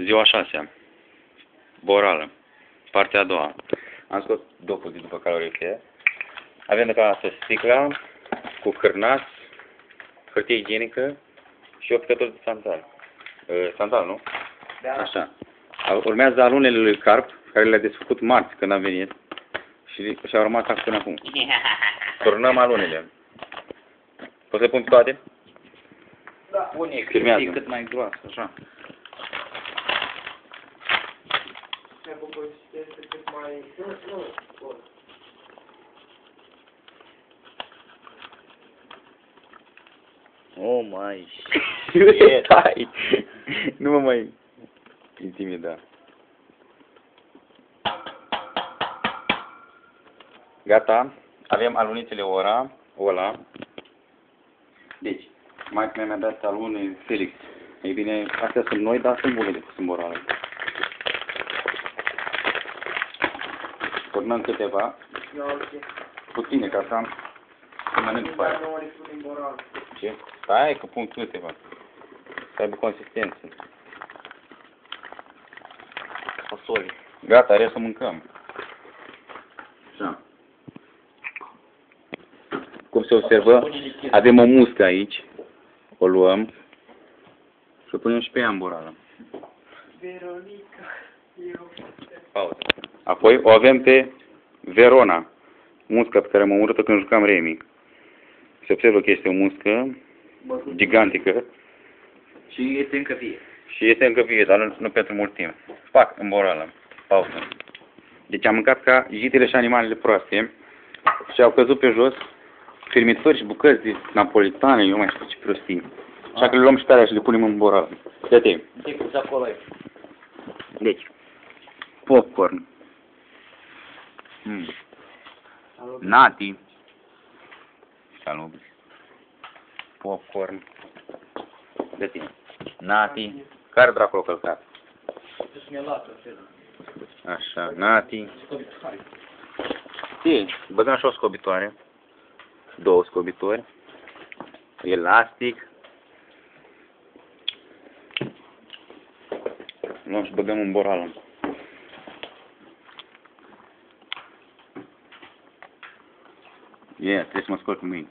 Ziua 6-a. Borală. Partea a doua. Am scos dopul după calorifice. Avem de casă sticla cu cârnați, hârtie igienică și o picătură de santal. Santal, nu? Da. Așa. Urmează alunele lui Carp, care le-a desfăcut marți când am venit. Și au rămas până acum. Turnăm alunele. Poți să pun toate? Da. Pune Filmează. cât mai groasă. Așa. Trebuie consistență cât mai... Nu. Oh, mai. Stai! Nu mă mai intimida. Gata. Avem alunițele ăla. Deci, maică mi-a dat alune Felix. Ei bine, astea sunt noi, dar sunt bune de pus în borală. Turnăm câteva. Puține, ca să mănânc după aia. Ce? Stai că pun câteva. Să aibă consistență. Fasole. Gata, are să mâncăm. Așa. Cum se observă, avem o muscă aici. O luăm și o punem și pe ea în borală. Veronica, eu... Pauză. Apoi o avem pe Verona, musca pe care am omorât-o când jucam Remi. Se observă că este o muscă gigantică. Și este încă vie. Și este încă vie, dar nu pentru mult timp. Fac în borală. Pauză. Deci am mâncat ca jitele și animalele proaste și au căzut pe jos firmituri și bucăți de napolitane, eu mai știu ce prostii. Așa că le luăm și pe alea și le punem în borală. Uite. Uite câți acolo e. Deci, popcorn. Nati. Salut. Popcorn. De tine. Nati. Care dracu a călcat? Așa, Nati. Ție, băgăm și o scobitoare. 2 scobitori. Elastic. Luăm și băgăm în borală. Trebuie să mă scol cu mâini.